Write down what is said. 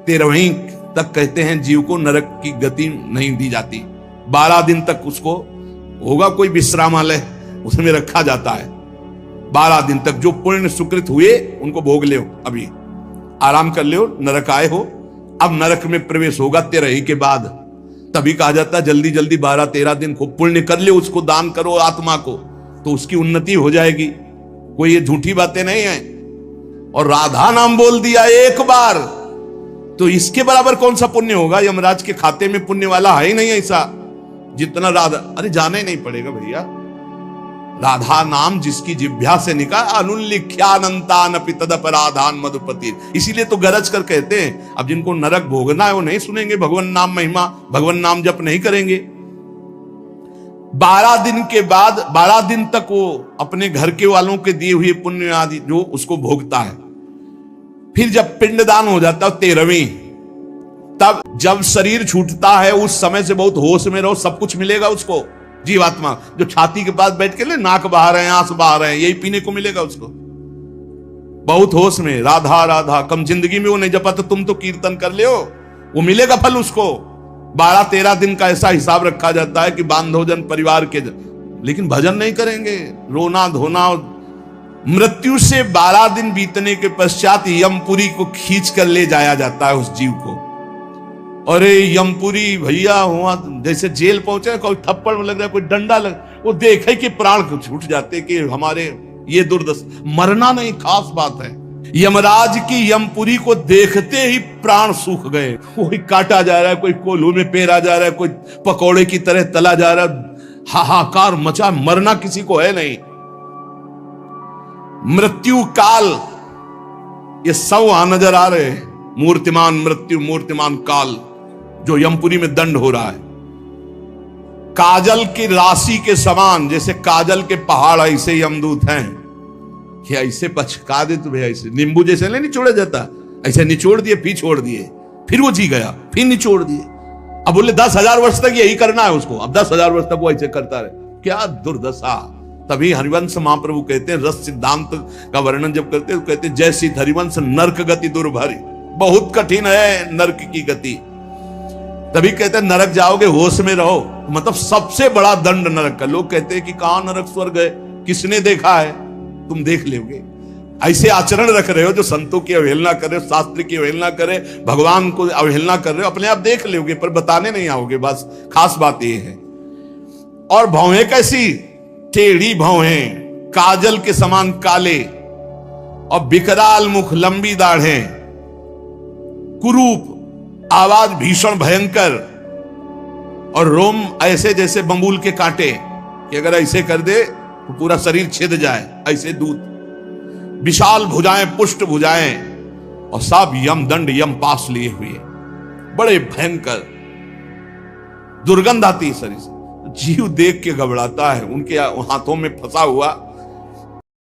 13वीं तक कहते हैं जीव को नरक की गति नहीं दी जाती। 12 दिन तक उसको होगा कोई विश्रामालय, उसमें रखा जाता है। 12 दिन तक जो पुण्य सुकृत हुए उनको भोग ले, अभी आराम कर ले, नरक आए हो। अब नरक में प्रवेश होगा 13वीं के बाद। तभी कहा जाता है जल्दी जल्दी 12-13 दिन खूब पुण्य कर ले, उसको दान करो आत्मा को, तो उसकी उन्नति हो जाएगी। कोई ये झूठी बातें नहीं है। और राधा नाम बोल दिया एक बार तो इसके बराबर कौन सा पुण्य होगा? यमराज के खाते में पुण्य वाला है ही नहीं ऐसा जितना राधा। अरे जाना ही नहीं पड़ेगा भैया। राधा नाम जिसकी जिह्वा से निकला, अनुल्लिख्यानंतानपि तदपराधान मधुपति। इसीलिए तो गरज कर कहते हैं अब जिनको नरक भोगना है वो नहीं सुनेंगे भगवान नाम महिमा, भगवान नाम जप नहीं करेंगे। 12 दिन के बाद 12 दिन तक वो अपने घर के वालों के दिए हुए पुण्य आदि जो उसको भोगता है। फिर जब पिंडदान हो जाता है 13वीं, तब जब शरीर छूटता है उस समय से बहुत होश में रहो, सब कुछ मिलेगा उसको। जीवात्मा जो छाती के पास बैठ के ले नाक बहा रहे हैं, आंस बहा रहे हैं, यही पीने को मिलेगा उसको। बहुत होश में, राधा राधा। कम जिंदगी में वो नहीं जपा तो तुम तो कीर्तन कर ले, वो मिलेगा फल उसको। 12-13 दिन का ऐसा हिसाब रखा जाता है कि बांधोजन परिवार के, लेकिन भजन नहीं करेंगे, रोना धोना। मृत्यु से 12 दिन बीतने के पश्चात यमपुरी को खींच कर ले जाया जाता है उस जीव को। अरे यमपुरी भैया हुआ जैसे जेल पहुंचे, कोई थप्पड़ लग रहा है, कोई डंडा लग, वो देखे कि प्राण छूट जाते कि हमारे ये दुर्दशा। मरना नहीं खास बात है, यमराज की यमपुरी को देखते ही प्राण सूख गए। कोई काटा जा रहा है, कोई कोल्हू में पेरा जा रहा है, कोई पकौड़े की तरह तला जा रहा है, हाहाकार मचा। मरना किसी को है नहीं। मृत्यु काल ये सब वहां नजर आ रहे हैं। मूर्तिमान मृत्यु, मूर्तिमान काल, जो यमपुरी में दंड हो रहा है। काजल की राशि के समान, जैसे काजल के पहाड़ ऐसे यमदूत हैं। कि ऐसे पचका दे तुम्हें, ऐसे नींबू जैसे नहीं निचोड़ा जाता, ऐसे निचोड़ दिए, फिर छोड़ दिए, फिर वो जी गया, फिर निचोड़ दिए। अब बोले 10,000 वर्ष तक यही करना है उसको। अब 10,000 वर्ष तक वो ऐसे करता रहे, क्या दुर्दशा। तभी हरिवंश महाप्रभु कहते हैं, रस सिद्धांत का वर्णन जब करते हैं तो कहते हैं, जैसी हरिवंश नरक गति दुर्भरी, बहुत कठिन है नरक की गति। तभी कहते हैं नरक जाओगे होश में रहो, मतलब सबसे बड़ा दंड नरक का। लोग कहते हैं कि कहां नरक स्वर्ग है, किसने देखा है? तुम देख लोगे। ऐसे आचरण रख रहे हो जो संतों की अवहेलना करे, शास्त्र की अवहेलना करे, भगवान को अवहेलना कर रहे हो, अपने आप देख लोगे पर बताने नहीं आओगे। बस खास बात ये है। और भौहें कैसी? टेढ़ी भौहें, काजल के समान काले, और विकराल मुख, लंबी दाढ़ें, कुरूप, आवाज भीषण भयंकर, और रोम ऐसे जैसे बंबूल के कांटे कि अगर ऐसे कर दे तो पूरा शरीर छिद जाए, ऐसे दूत। विशाल भुजाएं, पुष्ट भुजाएं, और सब यम दंड यम पास लिए हुए, बड़े भयंकर। दुर्गंध आती है शरीर से, जीव देख के घबराता है। उनके हाथों में फंसा हुआ